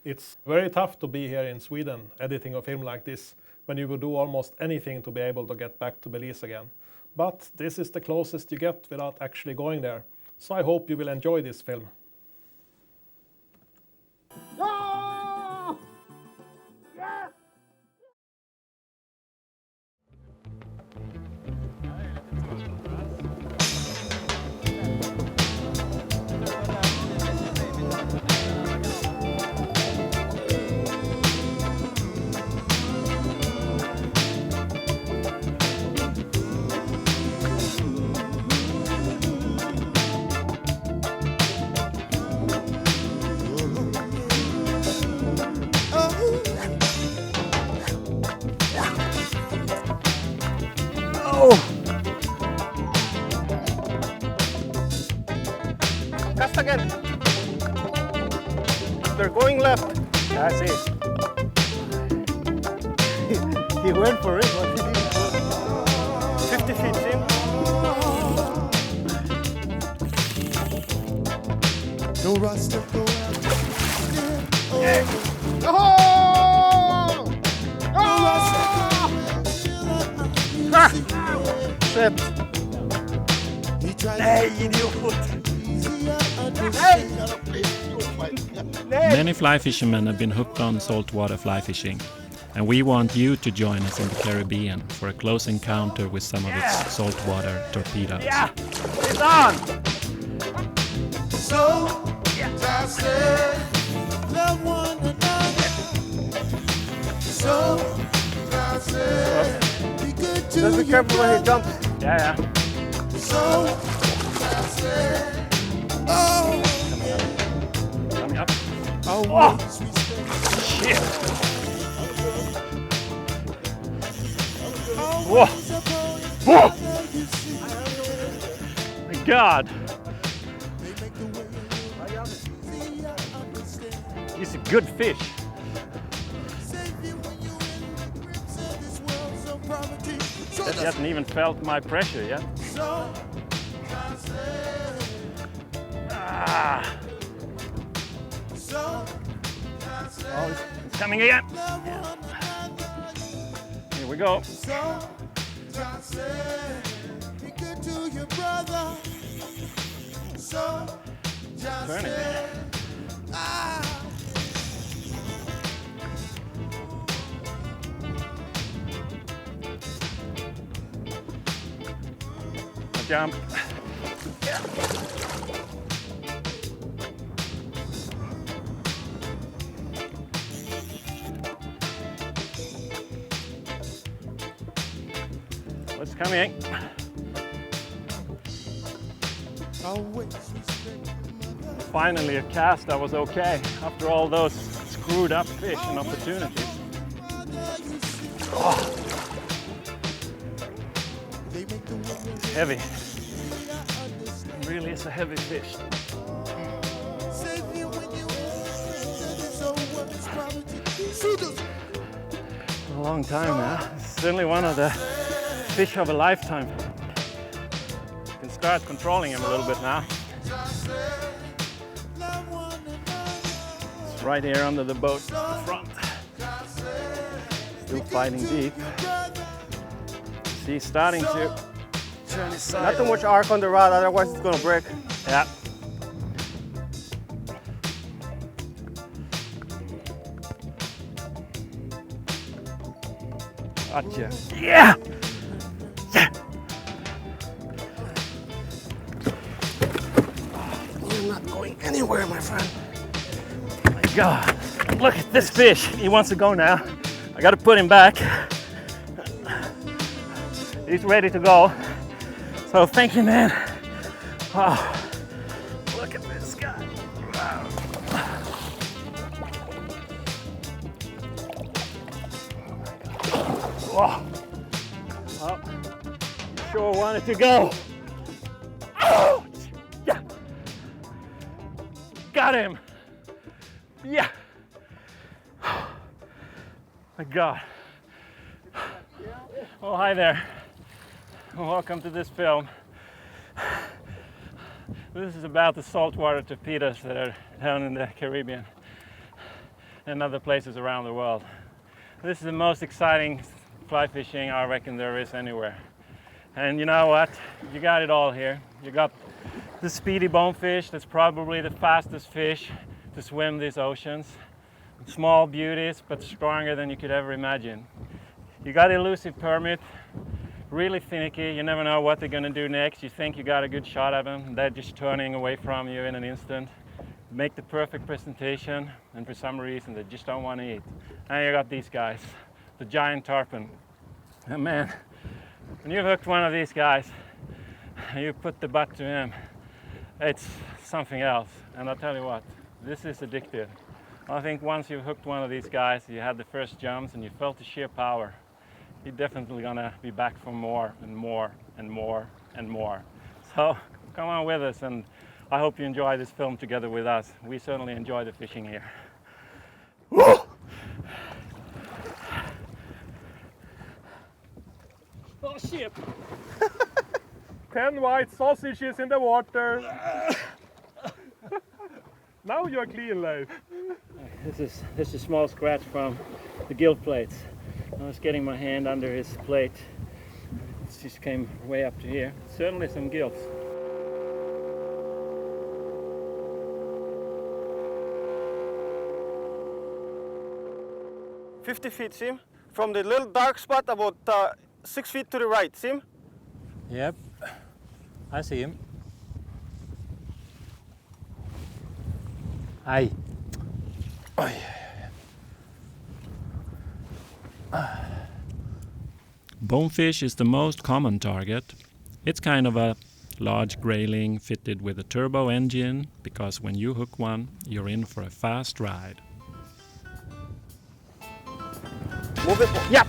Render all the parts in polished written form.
It's very tough to be here in Sweden editing a film like this when you would do almost anything to be able to get back to Belize again. But this is the closest you get without actually going there. So I hope you will enjoy this film. Cast again. They're going left. That's it. He went for it. What did he do? 50 feet in. No rust go out. Oh! Shit. Nej, idiot! Many fly fishermen have been hooked on saltwater fly fishing, and we want you to join us in the Caribbean for a close encounter with some of its saltwater torpedoes. Yeah, it's on! So, I said, love one another. So, I said, be good to Just be careful when he jumps. Yeah. So, I said, oh, Coming up. oh, Shit! Whoa! Whoa! My God! He's a good fish. He hasn't even felt my pressure yet. Ah. Oh, it's coming again. Here we go. Turning. Jump. What's coming? Finally a cast that was okay after all those screwed up fish and opportunities. Oh. It's heavy. It really is a heavy fish. A long time now. It's certainly one of the fish of a lifetime. You can start controlling him a little bit now. It's right here under the boat in the front. Still fighting deep. See, he's starting to turn his side. Not too much arc on the rod, otherwise it's gonna break. Yeah. Gotcha. Yeah! Yeah! You're not going anywhere, my friend. My God. Look at this fish. He wants to go now. I gotta put him back. He's ready to go. So thank you, man. Oh, look at this guy. Wow. Whoa. Oh, sure wanted to go. Oh, yeah. Got him. Yeah. My God. Oh, hi there. Welcome to this film. This is about the saltwater torpedoes that are down in the Caribbean. and other places around the world. This is the most exciting fly fishing I reckon there is anywhere. And you know what? You got it all here. You got the speedy bonefish, that's probably the fastest fish to swim these oceans. Small beauties, but stronger than you could ever imagine. You got elusive permit, really finicky. You never know what they're going to do next. You think you got a good shot at them, they're just turning away from you in an instant. Make the perfect presentation, and for some reason they just don't want to eat. And you got these guys, the giant tarpon. And man, when you've hooked one of these guys, you put the butt to him, it's something else. And I'll tell you what, this is addictive. I think once you've hooked one of these guys, you had the first jumps and you felt the sheer power, you're definitely gonna be back for more and more and more and more. So come on with us, and I hope you enjoy this film together with us. We certainly enjoy the fishing here. Oh shit! 10 white sausages in the water. Now you're clean, Leif. This is a small scratch from the gill plates. I was getting my hand under his plate. It just came way up to here. Certainly some gills. $50 feet, Sim. From the little dark spot about 6 feet to the right, Sim. Yep. I see him. Aye. Bonefish is the most common target. It's kind of a large grayling fitted with a turbo engine, because when you hook one, you're in for a fast ride. Move it. Yep.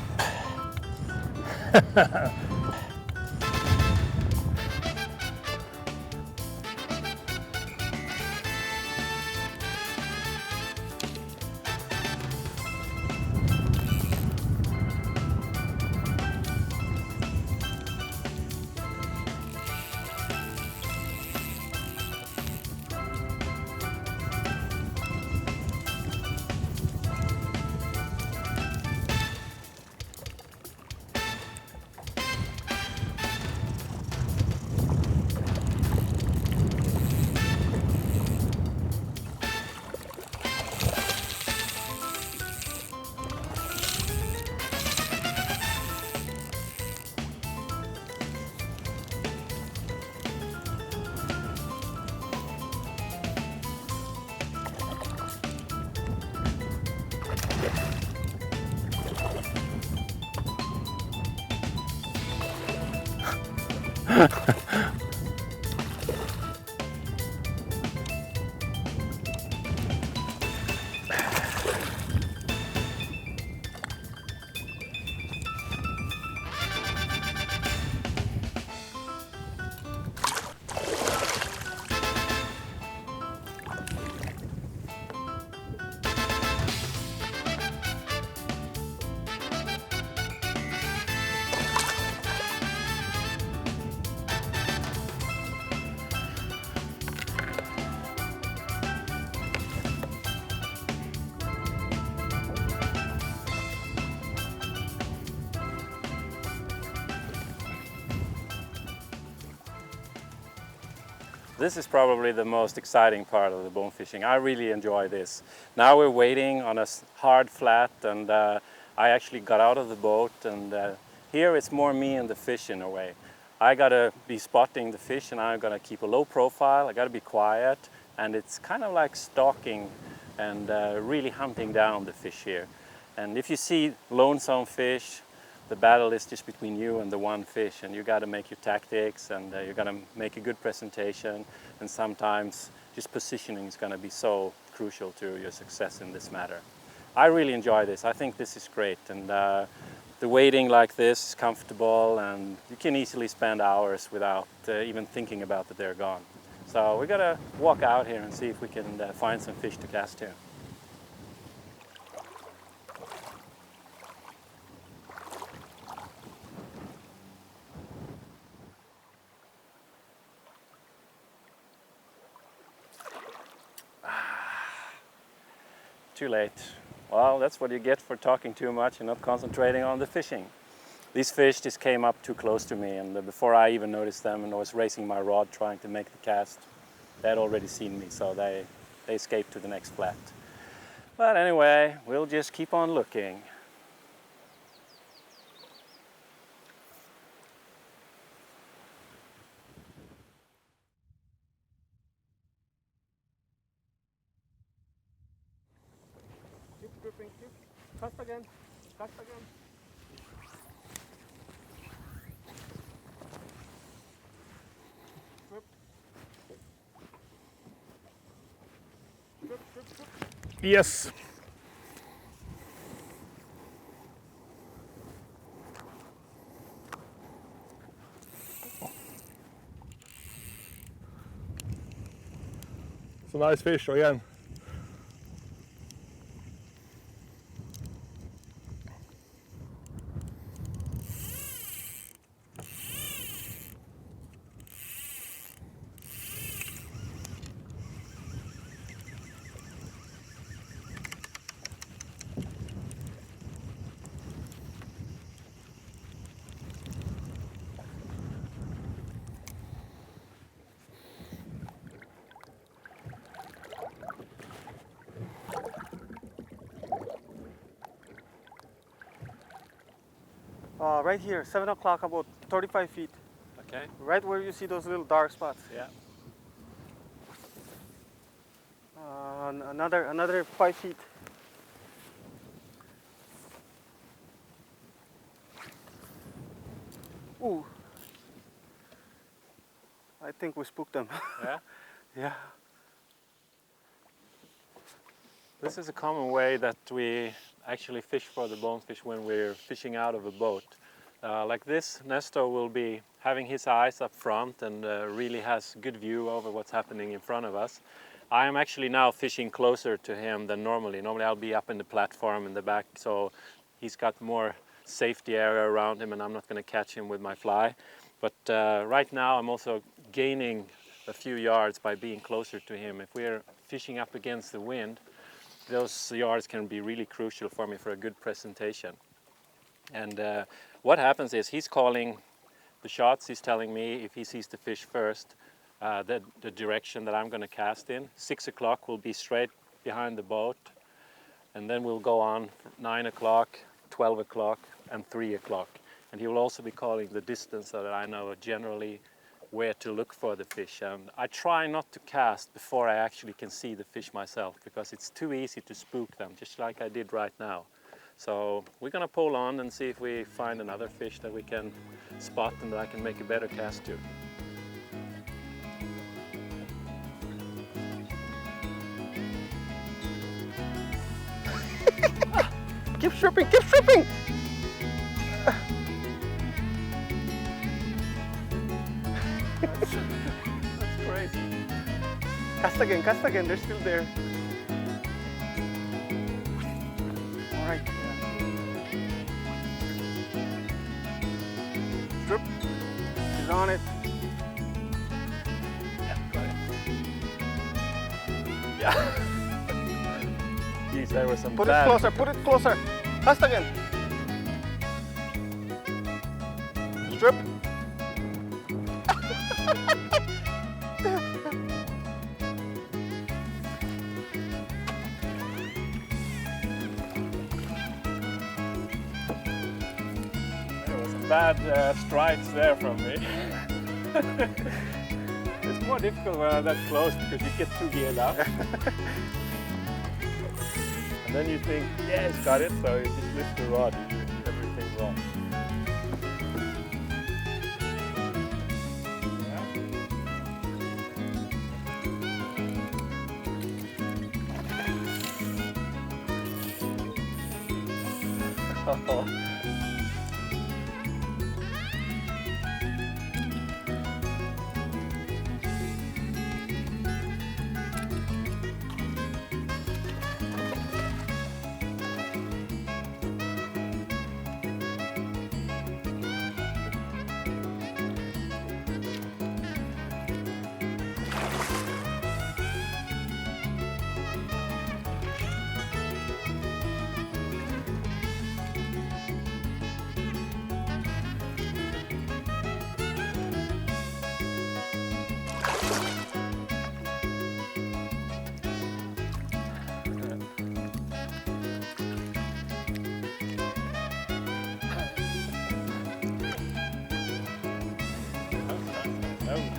This is probably the most exciting part of the bone fishing. I really enjoy this. Now we're waiting on a hard flat, and I actually got out of the boat, and here it's more me and the fish in a way. I gotta be spotting the fish, and I'm gonna keep a low profile. I gotta be quiet, and it's kind of like stalking and really hunting down the fish here. And if you see lonesome fish, the battle is just between you and the one fish, and you got to make your tactics, and you got to make a good presentation, and sometimes just positioning is going to be so crucial to your success in this matter. I really enjoy this. I think this is great, and the waiting like this is comfortable, and you can easily spend hours without even thinking about that they're gone. So we got to walk out here and see if we can find some fish to cast here. too late. Well, that's what you get for talking too much and not concentrating on the fishing. These fish just came up too close to me, and before I even noticed them and I was raising my rod trying to make the cast, they had already seen me, so they escaped to the next flat. But anyway, we'll just keep on looking. Keep dripping, keep. Cast again, cast again. Yes. It's a nice fish again. Right here, 7 o'clock, about 35 feet. Okay. Right where you see those little dark spots. Yeah. Another 5 feet. Ooh. I think we spooked them. Yeah. Yeah. This is a common way that we actually fish for the bonefish when we're fishing out of a boat. Like this, Nestor will be having his eyes up front and really has good view over what's happening in front of us. I am actually now fishing closer to him than normally. Normally I'll be up in the platform in the back, so he's got more safety area around him and I'm not going to catch him with my fly. But right now I'm also gaining a few yards by being closer to him. If we're fishing up against the wind, those yards can be really crucial for me for a good presentation. And what happens is he's calling the shots. He's telling me if he sees the fish first, the direction that I'm going to cast in. 6 o'clock will be straight behind the boat, and then we'll go on 9 o'clock, 12 o'clock, and 3 o'clock. And he will also be calling the distance so that I know generally where to look for the fish. I try not to cast before I actually can see the fish myself, because it's too easy to spook them, just like I did right now. So we're going to pull on and see if we find another fish that we can spot and that I can make a better cast to. Keep stripping, keep stripping! That's great. Cast again, they're still there. All right. Strip. He's on it. Yeah, got it. Yeah. Geez, there was some Put bad... it closer, put it closer. Cast again. Strip. Bad strikes there from me. It's more difficult when I'm that close because you get too geared up. And then you think, yeah, it's got it, so you just lift the rod, you do everything wrong. Yeah.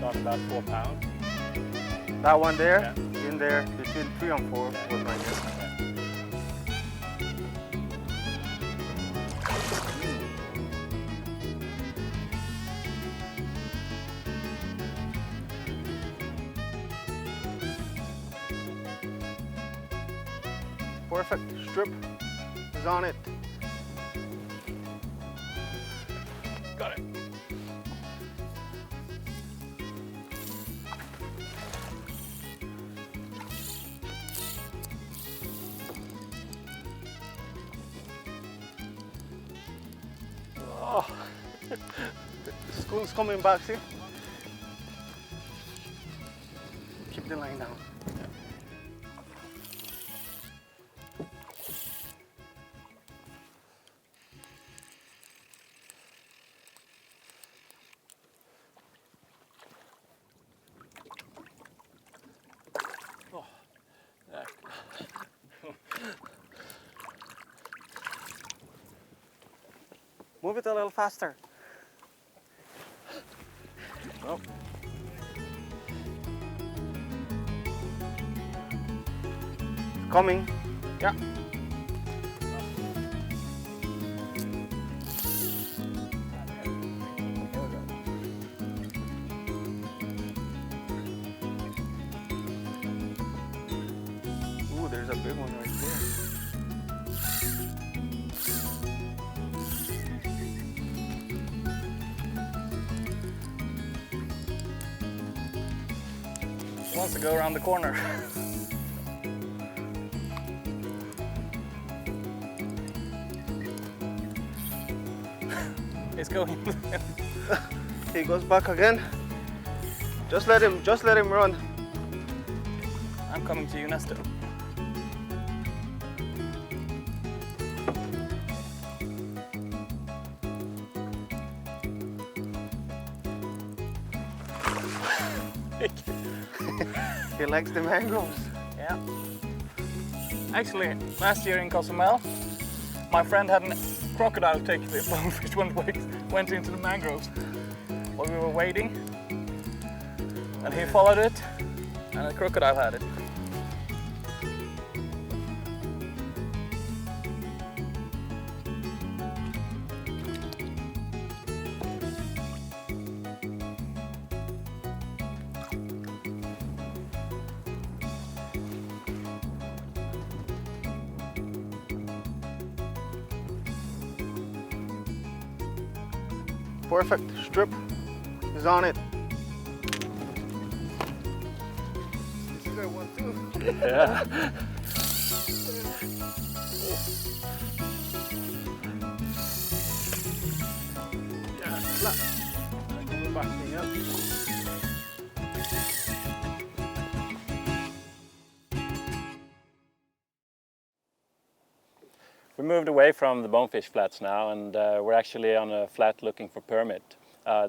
on about 4 pounds. That one there, Yeah. in there, between 3 and 4 was my guess. Perfect. Strip is on it. Got it. Oh, the school's coming back, see? Keep the line down. Move it a little faster. Oh. Coming. Yeah. Ooh, there's a big one right there. Wants to go around the corner. He's going. He goes back again. Just let him run. I'm coming to you, Nestor. He likes the mangroves. Yeah. Actually, last year in Cozumel, my friend had a crocodile take the bonefish went into the mangroves while we were waiting, and he followed it, and the crocodile had it. Perfect. Strip is on it. You see that one too? Yeah. Yeah, flat. Coming back again. We moved away from the bonefish flats now, and we're actually on a flat looking for permit.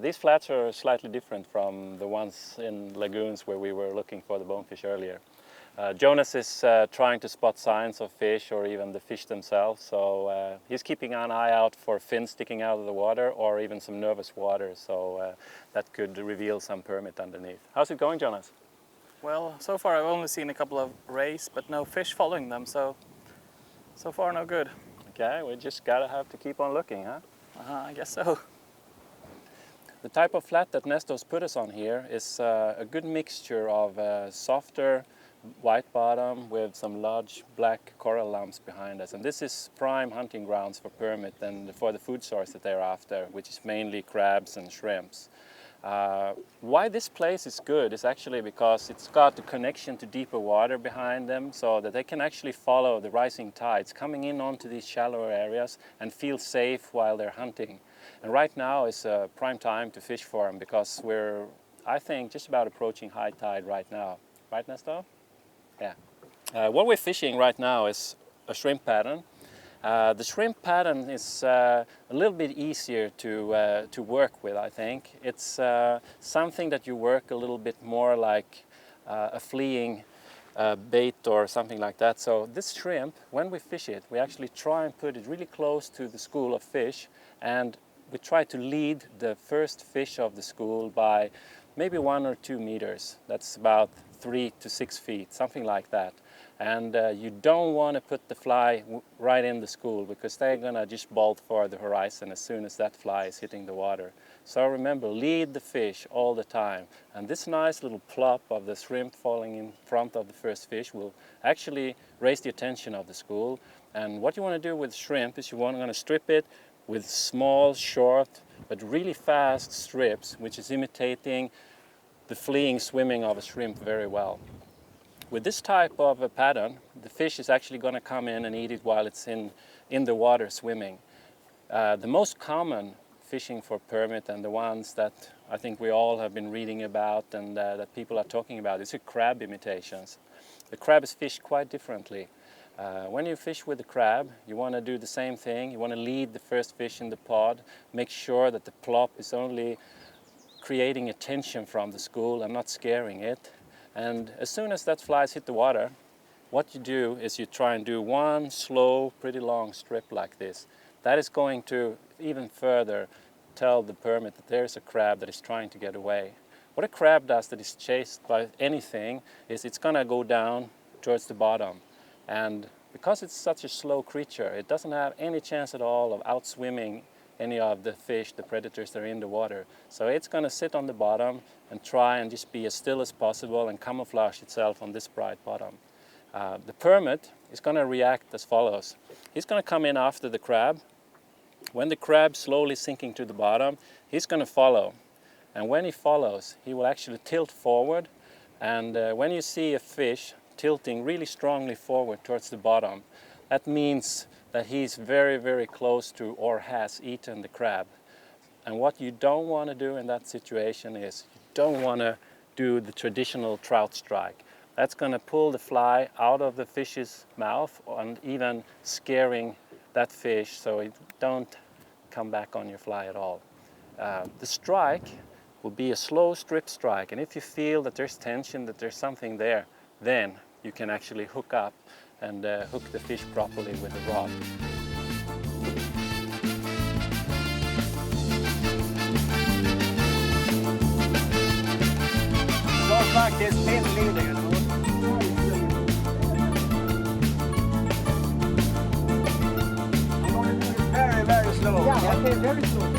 These flats are slightly different from the ones in lagoons where we were looking for the bonefish earlier. Jonas is trying to spot signs of fish or even the fish themselves, so he's keeping an eye out for fins sticking out of the water or even some nervous water, so that could reveal some permit underneath. How's it going, Jonas? Well, so far I've only seen a couple of rays, but no fish following them, so far no good. Okay, we just gotta have to keep on looking, huh? I guess so. The type of flat that Nestor's put us on here is a good mixture of softer white bottom with some large black coral lumps behind us. And this is prime hunting grounds for permit and for the food source that they're after, which is mainly crabs and shrimps. Why this place is good is actually because it's got the connection to deeper water behind them, so that they can actually follow the rising tides coming in onto these shallower areas and feel safe while they're hunting. And right now is a prime time to fish for them because we're, I think, just about approaching high tide right now. Right, Nestor? Yeah. What we're fishing right now is a shrimp pattern. The shrimp pattern is a little bit easier to work with, I think. It's something that you work a little bit more like a fleeing bait or something like that. So this shrimp, when we fish it, we actually try and put it really close to the school of fish, and we try to lead the first fish of the school by maybe 1 or 2 meters. That's about 3 to 6 feet, something like that. And you don't want to put the fly right in the school because they're going to just bolt for the horizon as soon as that fly is hitting the water. So remember, lead the fish all the time. And this nice little plop of the shrimp falling in front of the first fish will actually raise the attention of the school. And what you want to do with shrimp is you want to strip it with small, short, but really fast strips, which is imitating the fleeing swimming of a shrimp very well. With this type of a pattern, the fish is actually going to come in and eat it while it's in the water swimming. The most common fishing for permit and the ones that I think we all have been reading about and that people are talking about is the crab imitations. The crab is fished quite differently. When you fish with the crab, you want to do the same thing. You want to lead the first fish in the pod, make sure that the plop is only creating attention from the school and not scaring it. And as soon as that flies hit the water, what you do is you try and do one slow, pretty long strip like this. That is going to even further tell the permit that there's a crab that is trying to get away. What a crab does that is chased by anything is it's going to go down towards the bottom. And because it's such a slow creature, it doesn't have any chance at all of outswimming any of the fish, the predators that are in the water. So it's going to sit on the bottom and try and just be as still as possible and camouflage itself on this bright bottom. The permit is going to react as follows. He's going to come in after the crab. When the crab's slowly sinking to the bottom, he's going to follow. And when he follows, he will actually tilt forward. And when you see a fish tilting really strongly forward towards the bottom, that means that he's very, very close to or has eaten the crab. And what you don't want to do in that situation is you don't want to do the traditional trout strike. That's going to pull the fly out of the fish's mouth and even scaring that fish so it don't come back on your fly at all. The strike will be a slow strip strike, and if you feel that there's tension, that there's something there, then you can actually hook up and hook the fish properly with a rod. Goes like this pin leader, you know. I'm going to do it very, very slow. Yeah, okay, very slow.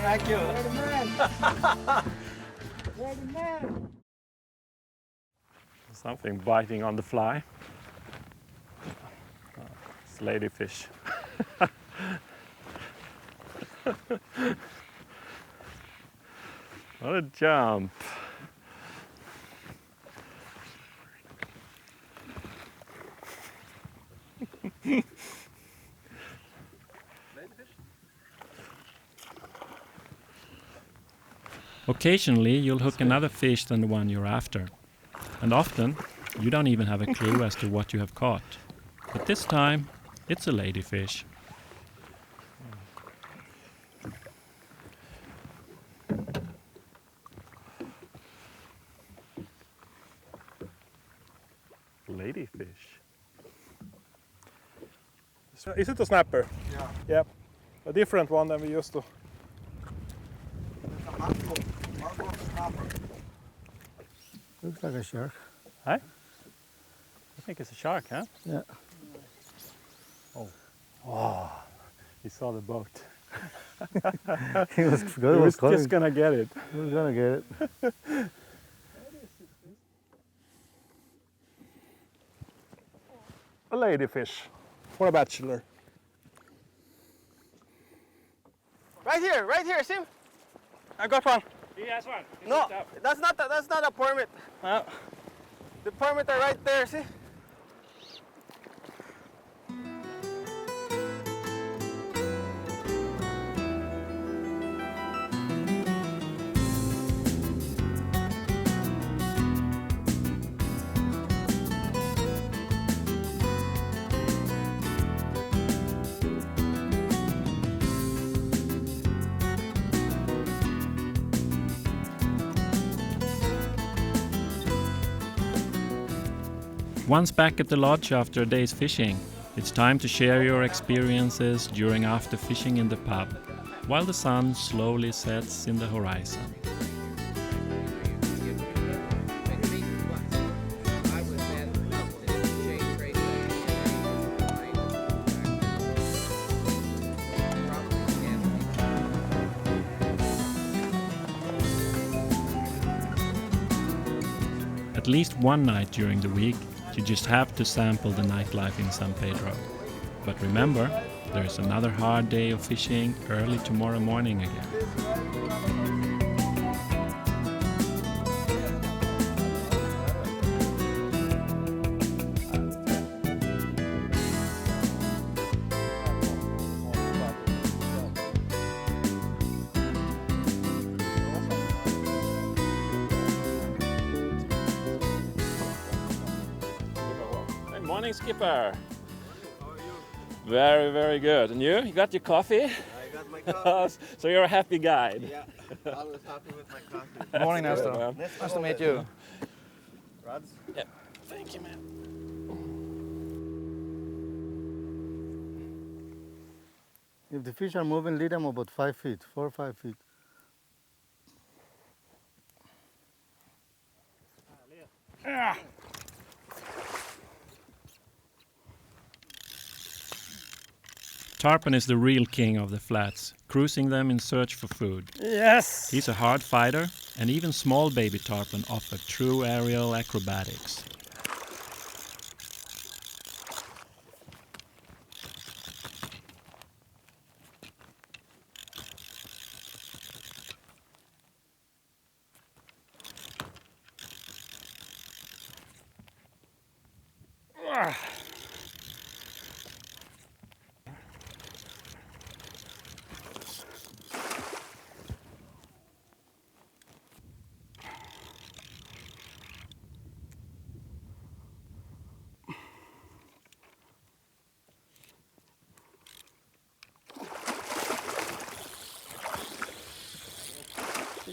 Thank you. Something biting on the fly. It's ladyfish. What a jump. Occasionally, you'll hook another fish than the one you're after. And often, you don't even have a clue as to what you have caught. But this time, it's a ladyfish. Ladyfish. Is it a snapper? Yeah. Yep. A different one than we used to. It's a mango snapper. Looks like a shark. I think it's a shark, huh? Yeah. Oh, he saw the boat. He was He was just gonna get it. He was gonna get it. A ladyfish for a bachelor. Right here, Sim. I got one. He has one. No, that's not a permit. The permit are right there, see? Once back at the lodge after a day's fishing, it's time to share your experiences during after fishing in the pub, while the sun slowly sets in the horizon. At least one night during the week, you just have to sample the nightlife in San Pedro. But remember, there's another hard day of fishing early tomorrow morning again. Morning, Skipper. How are you? Very, very good. And you? You got your coffee? I got my coffee. So you're a happy guide. Yeah, I was happy with my coffee. Morning, Good, Nestor. man. Nice to meet you. Rods? Yeah. Thank you, man. If the fish are moving, lead them about 5 feet, 4 or 5 feet. Tarpon is the real king of the flats, cruising them in search for food. Yes! He's a hard fighter, and even small baby tarpon offer true aerial acrobatics.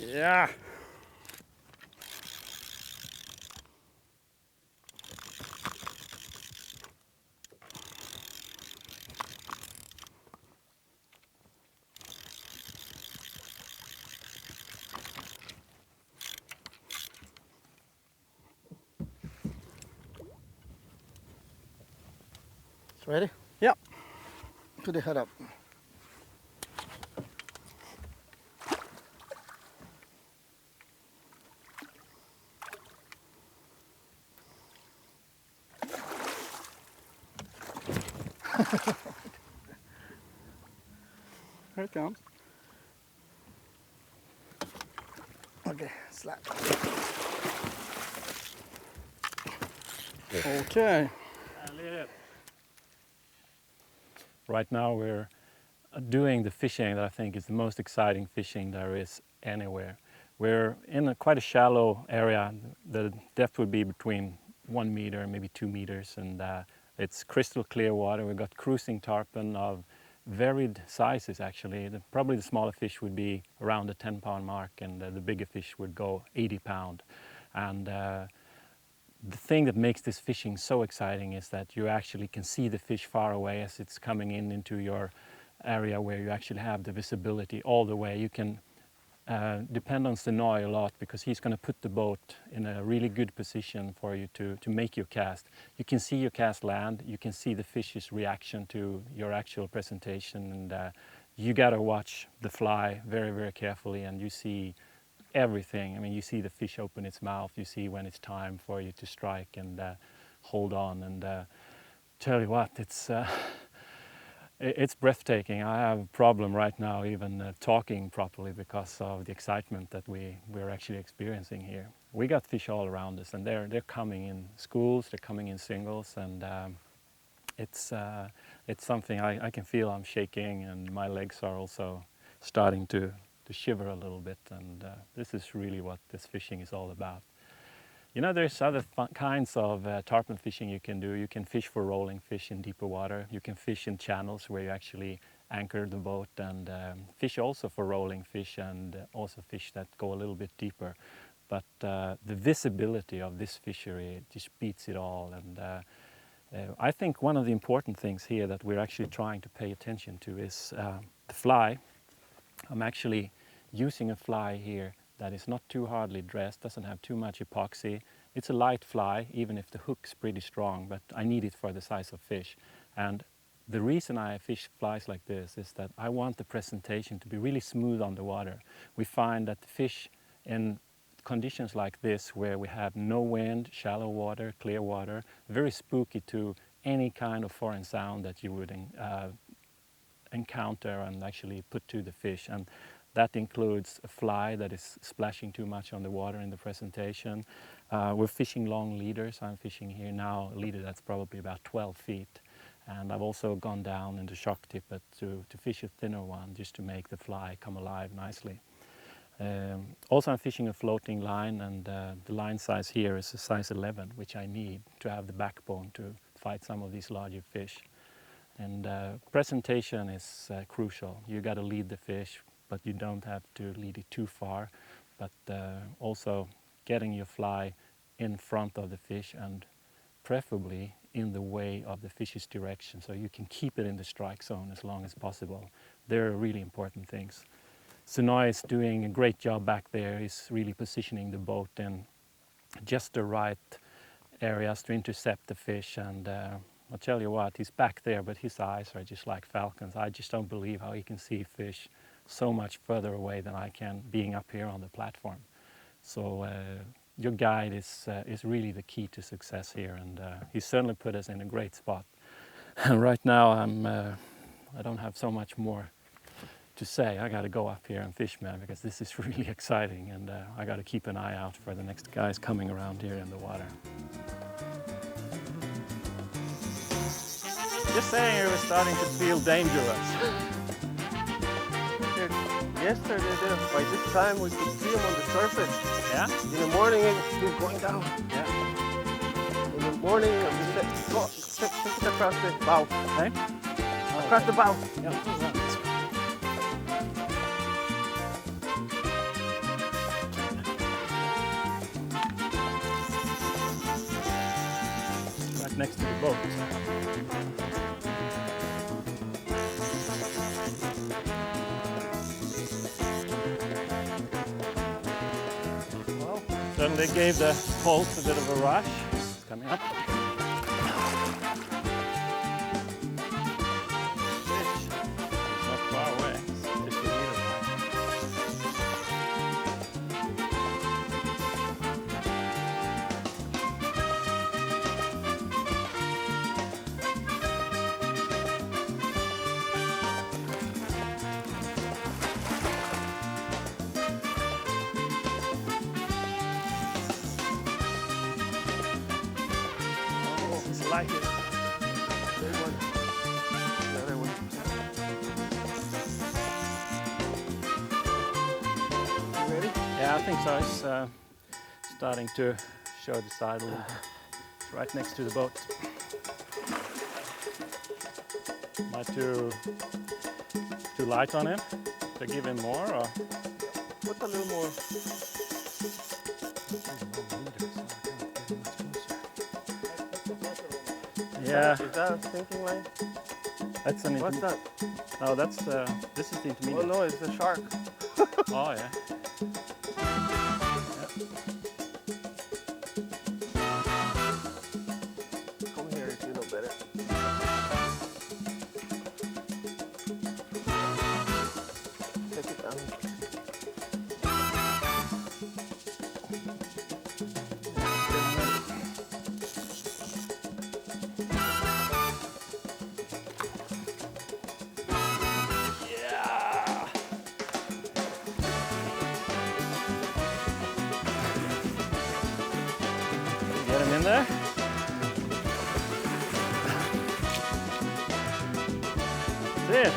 Yeah! It's ready? Yeah. Put the head up. Here it comes. Okay, slap. Okay. Right now we're doing the fishing that I think is the most exciting fishing there is anywhere. We're in quite a shallow area. The depth would be between 1 meter, maybe 2 meters, and it's crystal clear water. We've got cruising tarpon of varied sizes actually. Probably the smaller fish would be around the 10-pound mark, and the bigger fish would go 80 pound. And the thing that makes this fishing so exciting is that you actually can see the fish far away as it's coming into your area where you actually have the visibility all the way. You can depend on Sonoy a lot because he's going to put the boat in a really good position for you to make your cast. You can see your cast land, you can see the fish's reaction to your actual presentation, and you got to watch the fly very, very carefully, and you see everything. I mean, you see the fish open its mouth, you see when it's time for you to strike and hold on, and tell you what, it's breathtaking. I have a problem right now even talking properly because of the excitement that we're actually experiencing here. We got fish all around us, and they're coming in schools, they're coming in singles, and it's something I can feel. I'm shaking, and my legs are also starting to shiver a little bit, and this is really what this fishing is all about. You know, there's other kinds of tarpon fishing you can do. You can fish for rolling fish in deeper water. You can fish in channels where you actually anchor the boat, and fish also for rolling fish, and also fish that go a little bit deeper. But the visibility of this fishery just beats it all. And I think one of the important things here that we're actually trying to pay attention to is the fly. I'm actually using a fly here that is not too hardly dressed, doesn't have too much epoxy. It's a light fly, even if the hook's pretty strong, but I need it for the size of fish. And the reason I fish flies like this is that I want the presentation to be really smooth on the water. We find that the fish in conditions like this, where we have no wind, shallow water, clear water, very spooky to any kind of foreign sound that you would encounter and actually put to the fish. And that includes a fly that is splashing too much on the water in the presentation. We're fishing long leaders. I'm fishing here now a leader that's probably about 12 feet. And I've also gone down into shock tippet to fish a thinner one just to make the fly come alive nicely. Also I'm fishing a floating line, and the line size here is a size 11, which I need to have the backbone to fight some of these larger fish. And presentation is crucial. You got to lead the fish, but you don't have to lead it too far. But also getting your fly in front of the fish, and preferably in the way of the fish's direction, so you can keep it in the strike zone as long as possible. They're really important things. Sonoy is doing a great job back there. He's really positioning the boat in just the right areas to intercept the fish, and I'll tell you what, he's back there, but his eyes are just like falcons. I just don't believe how he can see fish so much further away than I can, being up here on the platform. So your guide is really the key to success here, and he certainly put us in a great spot. And right now I don't have so much more to say. I got to go up here and fish, man, because this is really exciting, and I got to keep an eye out for the next guys coming around here in the water. Just saying, it was starting to feel dangerous. Yesterday, by this time, we could see him on the surface. Yeah? In the morning, he was going down. Yeah. In the morning, we said, go, take it across the bow. Okay. Across the bow. Yeah. Right next to the boat. Certainly gave the pulse a bit of a rush. It's coming up. Fish. It's not far away. It's just a meter like it. Big one. The other one. think so. It's starting to show the side a little bit. It's right next to the boat. Am I too light on him? To give him more, or? Put a little more. Yeah. Is that a sinking line? That's an What's that? No, that's this is the Oh intermediate. no, it's a shark. Oh yeah. Come here if you know better. Take it down. Get him in there. That's it.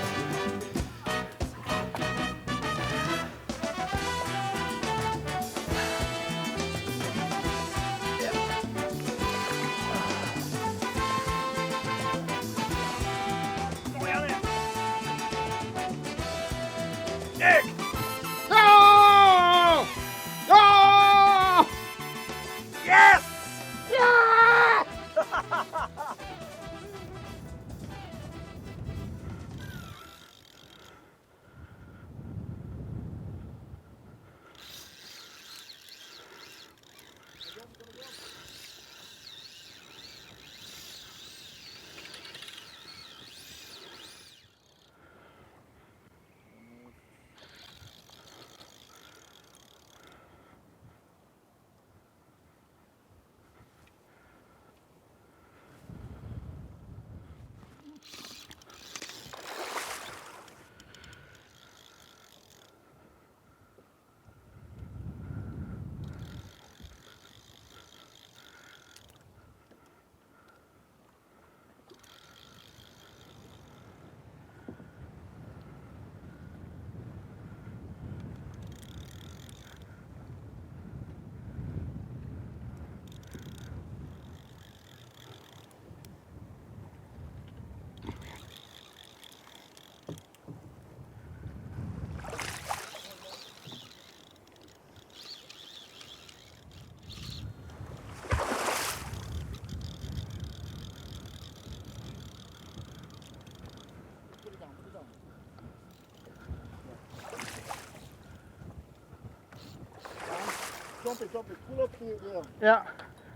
Drop it. Pull up to it, yeah. Yeah.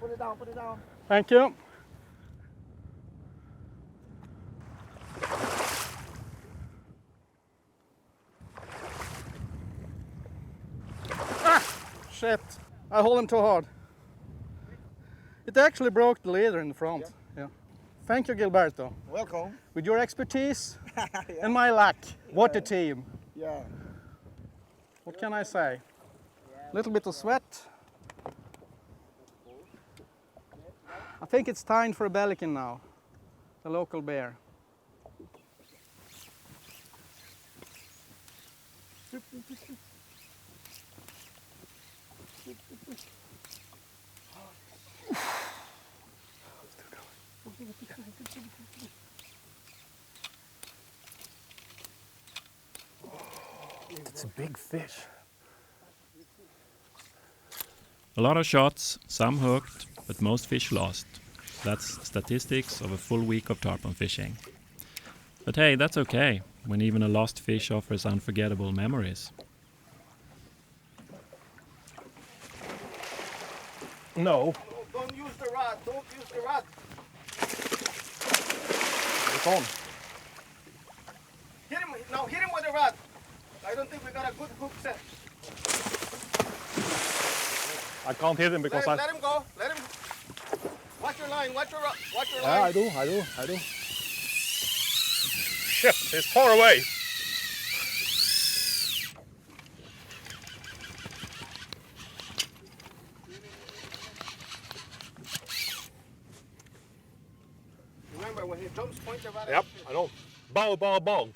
Put it down, put it down. Thank you. Ah! Shit. I hold him too hard. It actually broke the leader in the front. Yeah. Thank you, Gilberto. Welcome. With your expertise and my luck, what a team. Yeah. What can I say? A little bit of sweat. I think it's time for a Pelican now, the local bear. It's a big fish. A lot of shots, some hooked, but most fish lost. That's statistics of a full week of tarpon fishing. But hey, that's okay, when even a lost fish offers unforgettable memories. No. Don't use the rod, don't use the rod. It's on. Hit him, now hit him with the rod. I don't think we got a good hook set. I can't hit him because Let him go, let him. Watch your line, watch your line. Yeah, I do. Shit, it's far away. Remember when he jumps, point the rod. Yep, I know. Bow, bow, bow.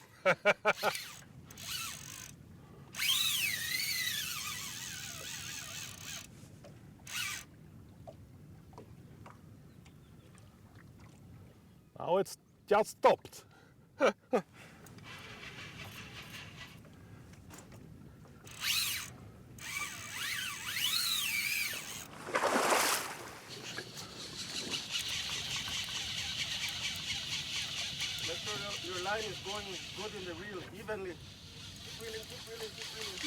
Now it's just stopped. Make sure your line is going good in the reel, evenly. Keep reeling, keep reeling, keep reeling.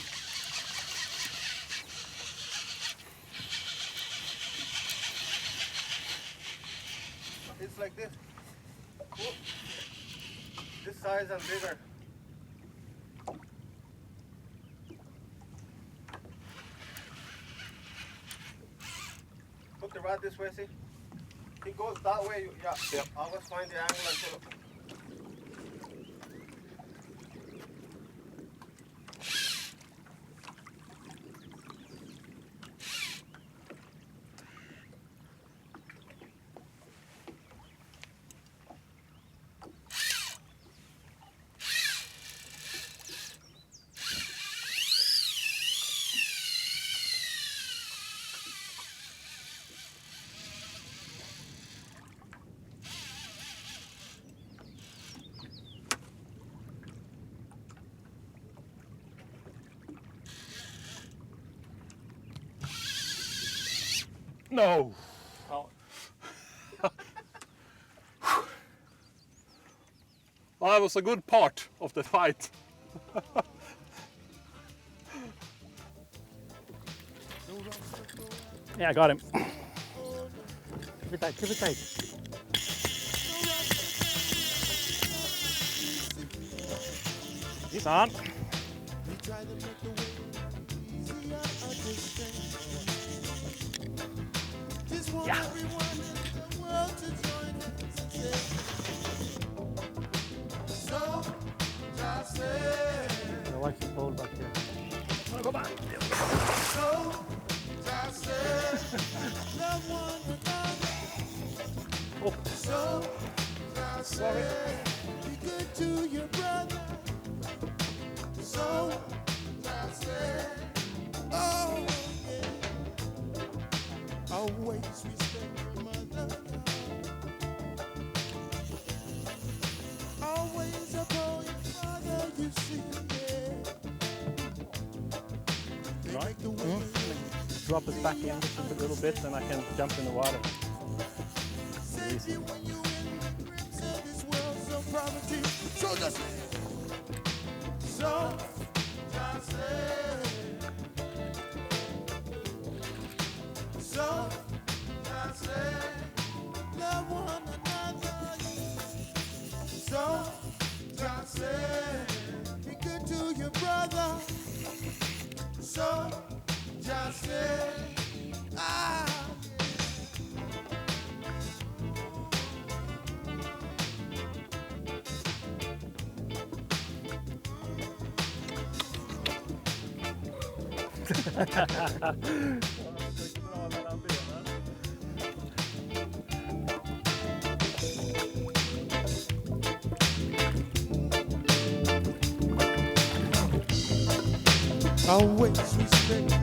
It's like this. Cool. This size and bigger. Put the rod this way, see? He goes that way, yeah. Yep. Always find the angle until. No! Oh. Well, that was a good part of the fight. Yeah, I got him. Keep it tight, keep it tight. He's on. Yeah. I like the pole back here. Go back. Oh. Sorry. Be good to your brother. So I said, oh yeah. Always respect your mother. Always uphold your father, you see, yeah. They Right. make the way. Drop us back in just a little bit, then I can jump in the water. Save you when you in the grips of this world, so poverty. So just so just say. So just say. Love one another. So just say. Be good to your brother. So just say. Ah. Always respect